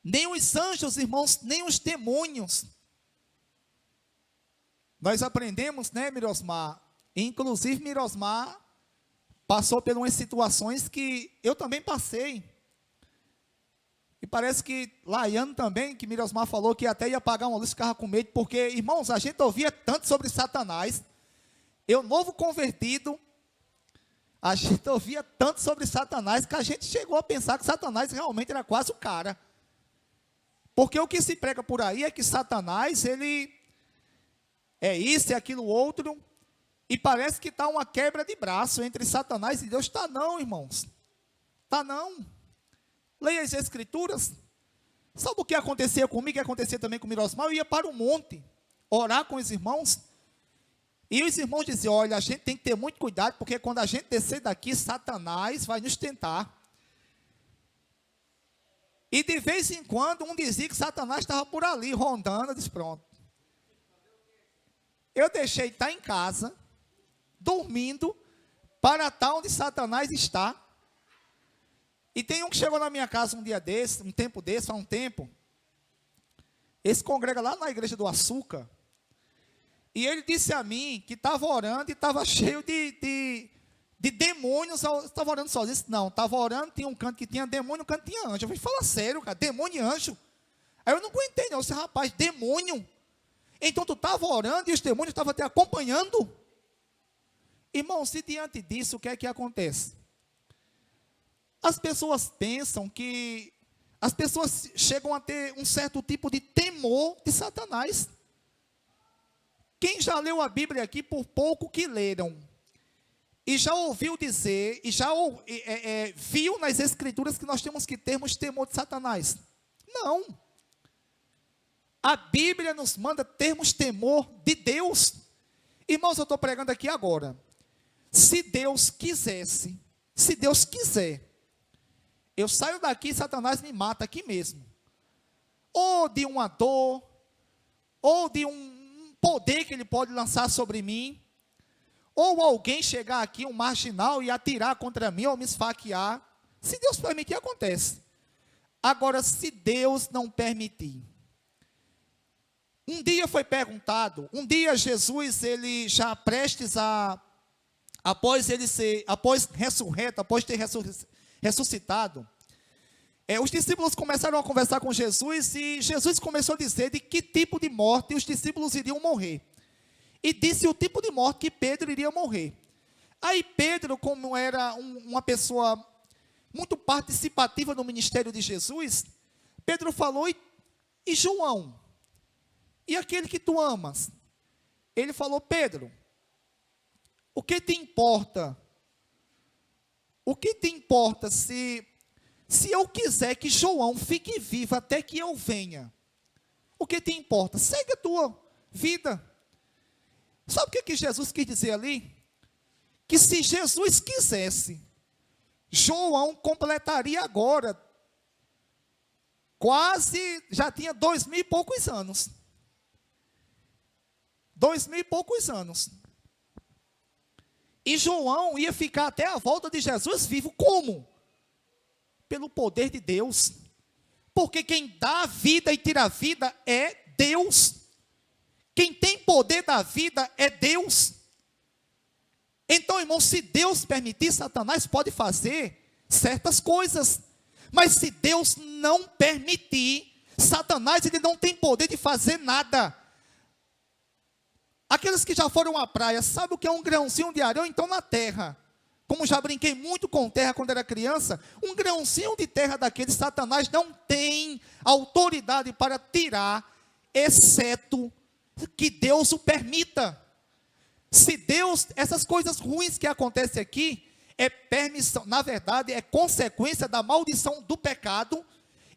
nem os anjos, irmãos, nem os demônios. Nós aprendemos, né, Mirosmar? Inclusive, Mirosmar passou por umas situações que eu também passei. E parece que Laiano também, que Mirosmar falou que até ia pagar uma luz, ficava com medo, porque, irmãos, a gente ouvia tanto sobre Satanás. Eu, novo convertido, a gente ouvia tanto sobre Satanás, que a gente chegou a pensar que Satanás realmente era quase o cara. Porque o que se prega por aí é que Satanás, ele é isso e aquilo outro, e parece que está uma quebra de braço entre Satanás e Deus. Está não, irmãos. Está não. Leia as Escrituras. Sabe o que acontecia comigo, que acontecia também com o Mirosmar? Eu ia para o monte, orar com os irmãos, e os irmãos diziam, olha, a gente tem que ter muito cuidado, porque quando a gente descer daqui, Satanás vai nos tentar. E de vez em quando, um dizia que Satanás estava por ali, rondando, eu disse, pronto. Eu deixei de estar em casa, dormindo, para estar onde Satanás está. E tem um que chegou na minha casa um dia desse, um tempo desse, há um tempo. Esse congrega lá na igreja do Açúcar. E ele disse a mim que estava orando e estava cheio de demônios. Estava orando sozinho. Disse, não, estava orando, tinha um canto que tinha demônio, um canto que tinha anjo. Eu falei, fala sério, cara, demônio e anjo. Aí eu não aguentei, não. Eu disse, rapaz, demônio. Então tu estava orando e os demônios estavam te acompanhando. Irmão, se diante disso, o que é que acontece? As pessoas pensam que, as pessoas chegam a ter um certo tipo de temor de Satanás. Quem já leu a Bíblia aqui, por pouco que leram, e já ouviu dizer, e já viu nas Escrituras que nós temos que termos temor de Satanás? Não. A Bíblia nos manda termos temor de Deus. Irmãos, eu estou pregando aqui agora. Se Deus quisesse, se Deus quiser, eu saio daqui e Satanás me mata aqui mesmo. Ou de uma dor, ou de um poder que ele pode lançar sobre mim, ou alguém chegar aqui, um marginal, e atirar contra mim, ou me esfaquear. Se Deus permitir, acontece. Agora, se Deus não permitir. Um dia foi perguntado, um dia Jesus, ele já prestes a, após ressurreto, após ter ressuscitado, os discípulos começaram a conversar com Jesus, e Jesus começou a dizer de que tipo de morte os discípulos iriam morrer. E disse o tipo de morte que Pedro iria morrer. Aí Pedro, como era uma pessoa muito participativa no ministério de Jesus, Pedro falou, e João? E aquele que tu amas? Ele falou, Pedro, o que te importa? O que te importa se eu quiser que João fique vivo até que eu venha? O que te importa? Segue a tua vida. Sabe o que Jesus quis dizer ali? Que se Jesus quisesse, João completaria agora, quase, já tinha 2000 e poucos anos. 2000 e poucos anos. E João ia ficar até a volta de Jesus vivo. Como? Pelo poder de Deus. Porque quem dá a vida e tira a vida é Deus. Quem tem poder da vida é Deus. Então, irmão, se Deus permitir, Satanás pode fazer certas coisas. Mas se Deus não permitir, Satanás ele não tem poder de fazer nada. Aqueles que já foram à praia, sabem o que é um grãozinho de areia? Então na terra, como já brinquei muito com terra quando era criança, um grãozinho de terra daquele, Satanás não tem autoridade para tirar, exceto que Deus o permita. Se Deus, essas coisas ruins que acontecem aqui, é permissão, na verdade é consequência da maldição do pecado,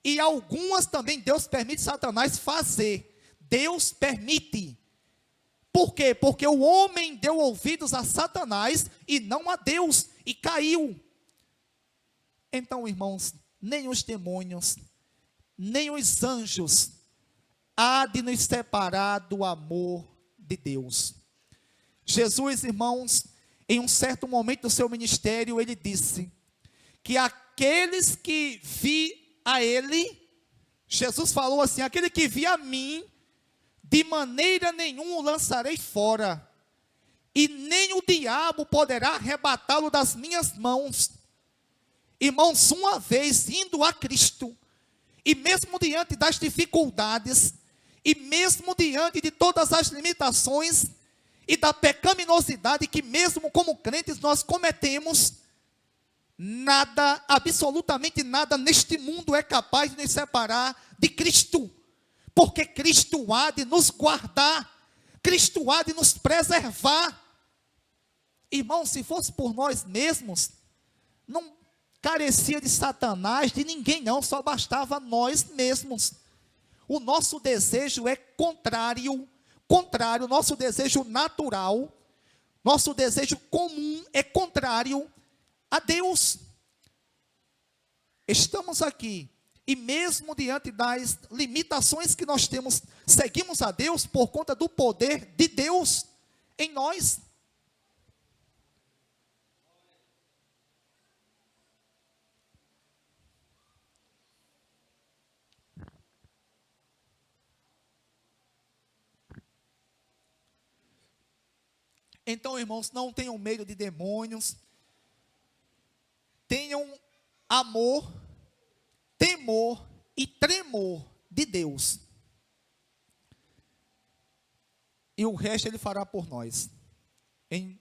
e algumas também Deus permite Satanás fazer. Deus permite. Por quê? Porque o homem deu ouvidos a Satanás e não a Deus, e caiu. Então, irmãos, nem os demônios, nem os anjos há de nos separar do amor de Deus. Jesus, irmãos, em um certo momento do seu ministério, ele disse que aqueles que vi a ele, Jesus falou assim, aquele que vi a mim, de maneira nenhuma o lançarei fora, e nem o diabo poderá arrebatá-lo das minhas mãos. Irmãos, uma vez indo a Cristo, e mesmo diante das dificuldades, e mesmo diante de todas as limitações, e da pecaminosidade que mesmo como crentes nós cometemos, nada, absolutamente nada neste mundo é capaz de nos separar de Cristo, porque Cristo há de nos guardar, Cristo há de nos preservar. Irmão, se fosse por nós mesmos, não carecia de Satanás, de ninguém não, só bastava nós mesmos. O nosso desejo é contrário, nosso desejo natural, nosso desejo comum é contrário a Deus. Estamos aqui, e mesmo diante das limitações que nós temos, seguimos a Deus por conta do poder de Deus em nós. Então, irmãos, não tenham medo de demônios, tenham amor, temor e tremor de Deus, e o resto Ele fará por nós. Em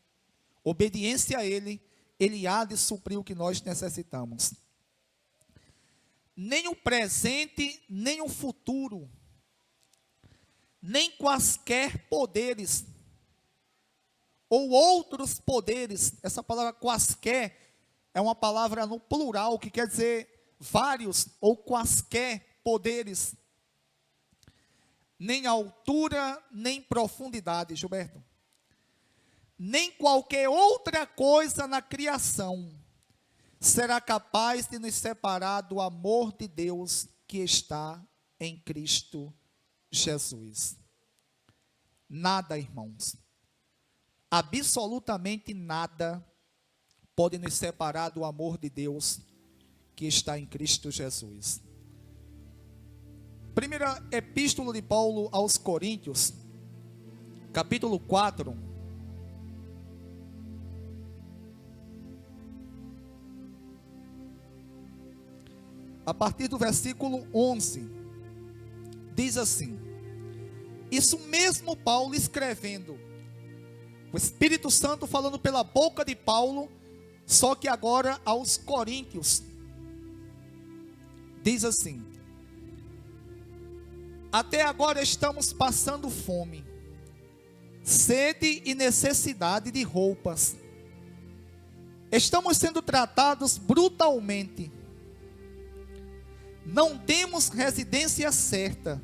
obediência a Ele, Ele há de suprir o que nós necessitamos. Nem o presente, nem o futuro, nem quaisquer poderes, ou outros poderes. Essa palavra quaisquer é uma palavra no plural, que quer dizer vários ou quaisquer poderes. Nem altura, nem profundidade, Gilberto. Nem qualquer outra coisa na criação será capaz de nos separar do amor de Deus que está em Cristo Jesus. Nada, irmãos, absolutamente nada pode nos separar do amor de Deus que está em Cristo Jesus. Primeira epístola de Paulo aos Coríntios, capítulo 4, a partir do versículo 11, diz assim: isso mesmo Paulo escrevendo, o Espírito Santo falando pela boca de Paulo, só que agora aos Coríntios, diz assim: até agora estamos passando fome, sede e necessidade de roupas, estamos sendo tratados brutalmente, não temos residência certa,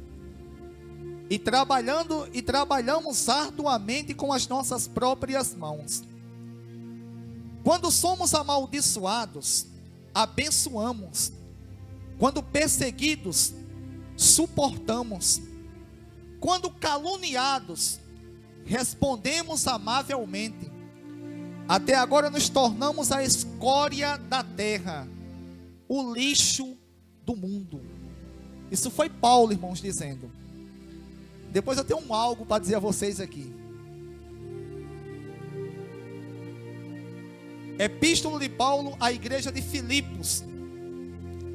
e trabalhamos arduamente com as nossas próprias mãos. Quando somos amaldiçoados, abençoamos. Quando perseguidos, suportamos. Quando caluniados, respondemos amavelmente. Até agora nos tornamos a escória da terra, o lixo do mundo. Isso foi Paulo, irmãos, dizendo. Depois eu tenho algo para dizer a vocês aqui. Epístola de Paulo à igreja de Filipos,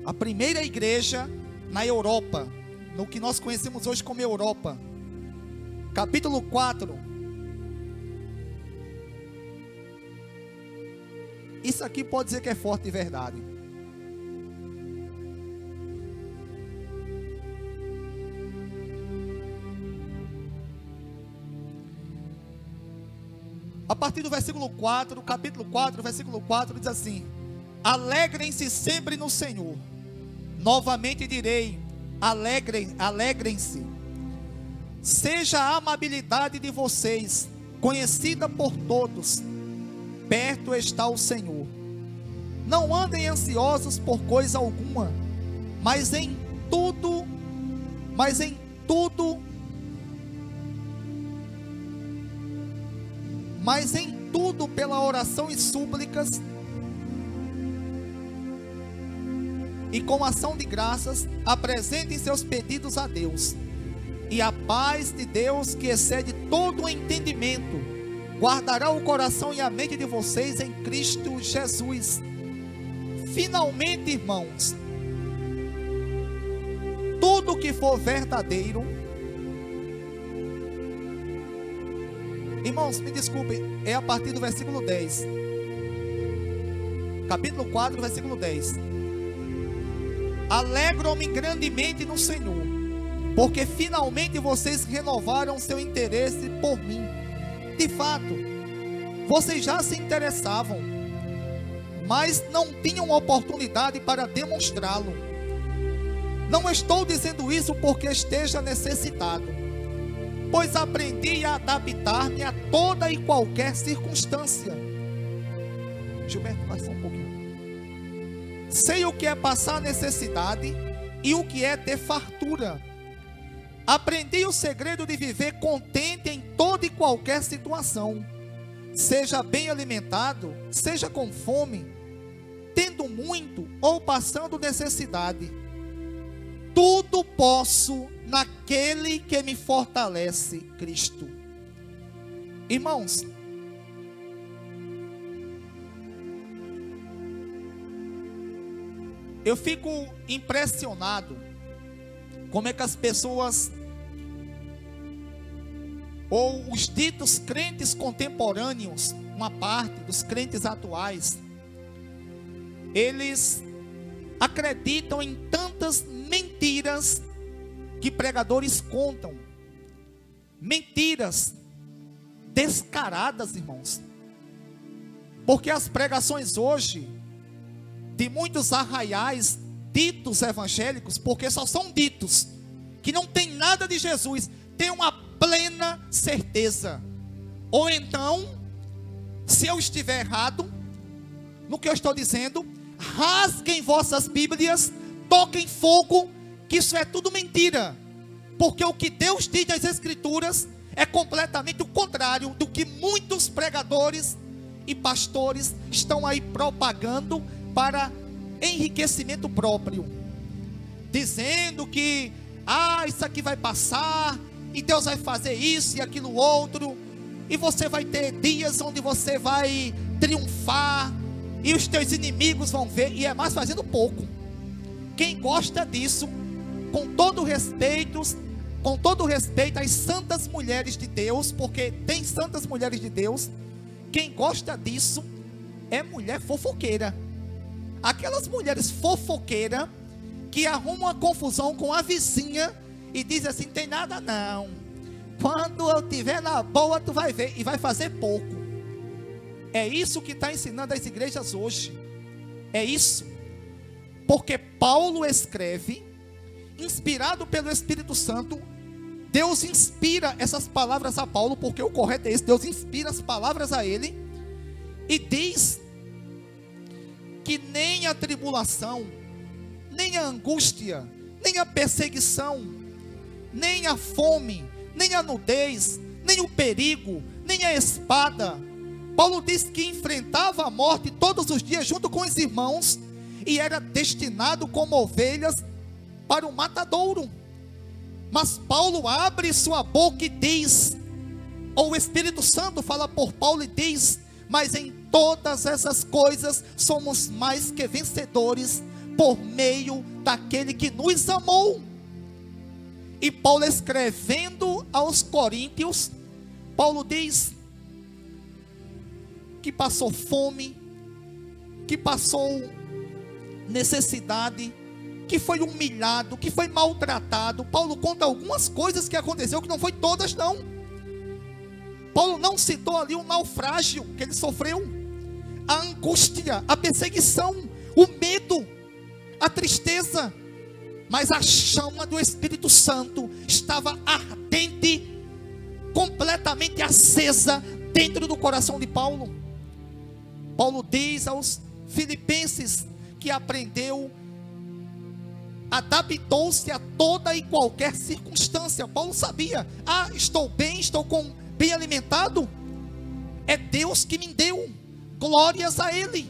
A primeira igreja na Europa, no que nós conhecemos hoje como Europa. Capítulo 4. Isso aqui pode dizer que é forte de verdade. A partir do versículo 4, capítulo 4, versículo 4, diz assim: alegrem-se sempre no Senhor. Novamente direi, alegrem-se. Seja a amabilidade de vocês conhecida por todos. Perto está o Senhor. Não andem ansiosos por coisa alguma, mas em tudo pela oração e súplicas e com ação de graças, apresentem seus pedidos a Deus. E a paz de Deus, que excede todo o entendimento, guardará o coração e a mente de vocês em Cristo Jesus. Finalmente, irmãos, tudo que for verdadeiro, irmãos, me desculpem, é a partir do versículo 10. Capítulo 4, versículo 10. Alegro-me grandemente no Senhor, porque finalmente vocês renovaram seu interesse por mim. De fato, vocês já se interessavam, mas não tinham oportunidade para demonstrá-lo. Não estou dizendo isso porque esteja necessitado, pois aprendi a adaptar-me a toda e qualquer circunstância. Gilberto, vai só um pouquinho. Sei o que é passar necessidade e o que é ter fartura. Aprendi o segredo de viver contente em toda e qualquer situação. Seja bem alimentado, seja com fome, tendo muito ou passando necessidade. Tudo posso naquele que me fortalece, Cristo. Irmãos, eu fico impressionado como é que as pessoas, ou os ditos crentes contemporâneos, uma parte dos crentes atuais, eles acreditam em tantas mentiras que pregadores contam. Mentiras descaradas, irmãos. Porque as pregações hoje de muitos arraiais ditos evangélicos, porque só são ditos, que não tem nada de Jesus, tem uma plena certeza. Ou então, se eu estiver errado no que eu estou dizendo, rasguem vossas Bíblias, toquem fogo, que isso é tudo mentira, porque o que Deus diz nas Escrituras é completamente o contrário do que muitos pregadores e pastores estão aí propagando para enriquecimento próprio, dizendo que isso aqui vai passar, e Deus vai fazer isso e aquilo outro, e você vai ter dias onde você vai triunfar, e os teus inimigos vão ver, e é mais fazendo pouco. Quem gosta disso, com todo respeito às santas mulheres de Deus, porque tem santas mulheres de Deus, quem gosta disso é mulher fofoqueira. Aquelas mulheres fofoqueiras que arrumam uma confusão com a vizinha e dizem assim: tem nada não, quando eu tiver na boa tu vai ver, e vai fazer pouco. É isso que está ensinando as igrejas hoje. É isso. Porque Paulo escreve, inspirado pelo Espírito Santo. Deus inspira essas palavras a Paulo, porque o correto é esse: Deus inspira as palavras a ele, e diz que nem a tribulação, nem a angústia, nem a perseguição, nem a fome, nem a nudez, nem o perigo, nem a espada. Paulo diz que enfrentava a morte todos os dias junto com os irmãos, e era destinado como ovelhas para o matadouro. Mas Paulo abre sua boca e diz, ou o Espírito Santo fala por Paulo e diz: mas em todas essas coisas somos mais que vencedores por meio daquele que nos amou. E Paulo, escrevendo aos Coríntios, Paulo diz que passou fome, que passou necessidade, que foi humilhado, que foi maltratado. Paulo conta algumas coisas que aconteceu, que não foi todas não. Paulo não citou ali o naufrágio que ele sofreu, a angústia, a perseguição, o medo, a tristeza, mas a chama do Espírito Santo estava ardente, completamente acesa dentro do coração de Paulo. Paulo diz aos Filipenses que aprendeu, adaptou-se a toda e qualquer circunstância. Paulo sabia, estou bem, estou bem alimentado, é Deus que me deu, glórias a Ele.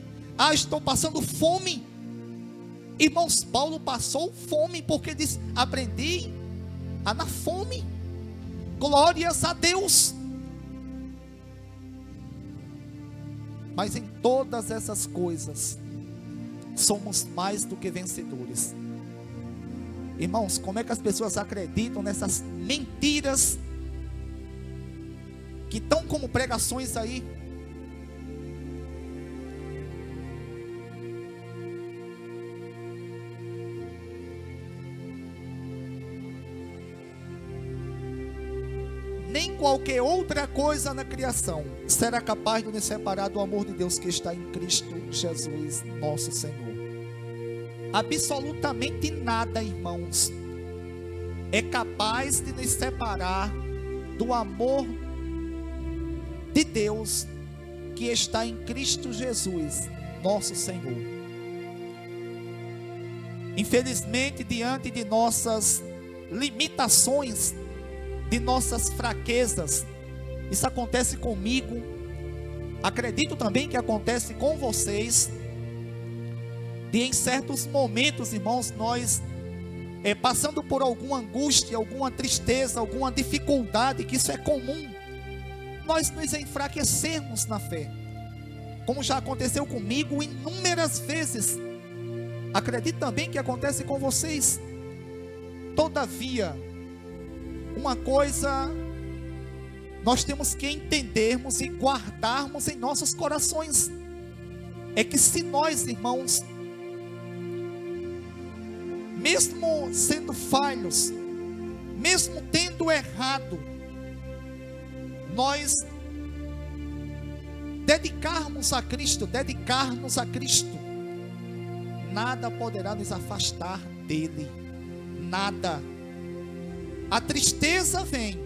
Estou passando fome. Irmãos, Paulo passou fome, porque diz, aprendi na fome, glórias a Deus. Mas em todas essas coisas, somos mais do que vencedores. Irmãos, como é que as pessoas acreditam nessas mentiras, que estão como pregações aí? Nem qualquer outra coisa na criação será capaz de nos separar do amor de Deus que está em Cristo Jesus, nosso Senhor. Absolutamente nada, irmãos, é capaz de nos separar do amor de Deus que está em Cristo Jesus, nosso Senhor. Infelizmente, diante de nossas limitações, de nossas fraquezas, isso acontece comigo, acredito também que acontece com vocês, de em certos momentos, irmãos, nós passando por alguma angústia, alguma tristeza, alguma dificuldade, que isso é comum, nós nos enfraquecermos na fé, como já aconteceu comigo inúmeras vezes, acredito também que acontece com vocês. Todavia, uma coisa nós temos que entendermos e guardarmos em nossos corações, é que se nós, irmãos, mesmo sendo falhos, mesmo tendo errado, nós dedicarmos a Cristo, nada poderá nos afastar dele, nada. A tristeza vem,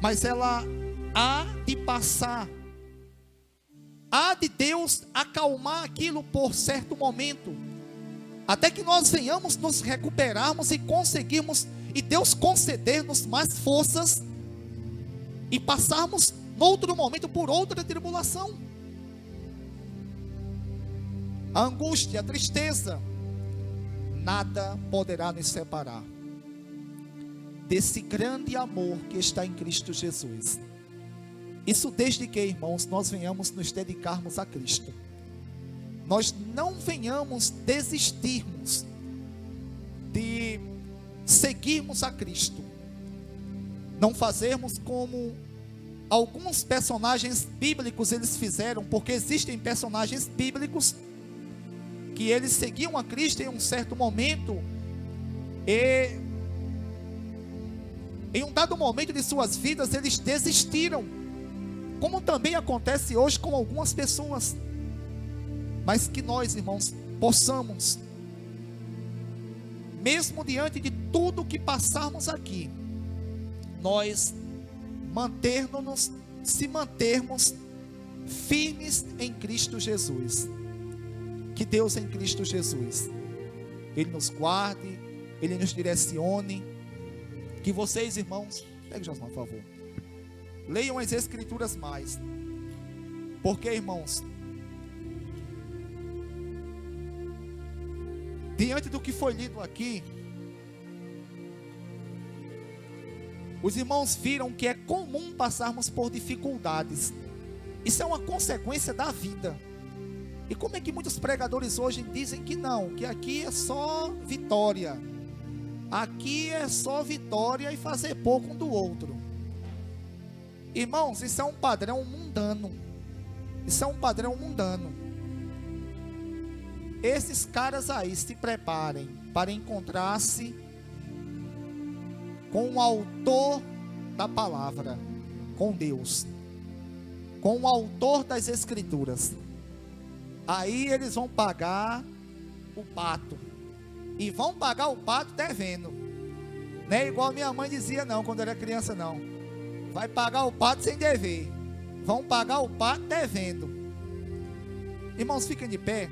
mas ela há de passar, há de Deus acalmar aquilo por certo momento, até que nós venhamos nos recuperarmos e conseguirmos, e Deus conceder-nos mais forças, e passarmos no outro momento por outra tribulação. A angústia, a tristeza, nada poderá nos separar desse grande amor que está em Cristo Jesus. Isso desde que, irmãos, nós venhamos nos dedicarmos a Cristo. Nós não venhamos desistirmos de seguirmos a Cristo. Não fazermos como alguns personagens bíblicos eles fizeram, porque existem personagens bíblicos que eles seguiam a Cristo em um certo momento, e em um dado momento de suas vidas eles desistiram, como também acontece hoje com algumas pessoas. Mas que nós, irmãos, possamos, mesmo diante de tudo que passarmos aqui, nós se mantermos firmes em Cristo Jesus. Que Deus em Cristo Jesus, Ele nos guarde, Ele nos direcione. Que vocês, irmãos, pegue Josmar, por favor, leiam as Escrituras mais, porque, irmãos, diante do que foi lido aqui, os irmãos viram que é comum passarmos por dificuldades. Isso é uma consequência da vida. E como é que muitos pregadores hoje dizem que não, que aqui é só vitória, aqui é só vitória e fazer pouco um do outro? Irmãos, isso é um padrão mundano. Isso é um padrão mundano. Esses caras aí se preparem para encontrar-se com o autor da palavra, com Deus, com o autor das escrituras. Aí eles vão pagar o pato, e vão pagar o pato devendo. Não é igual minha mãe dizia não, quando era criança não. Vai pagar o pato sem dever. Vão pagar o pato devendo. Irmãos, fiquem de pé.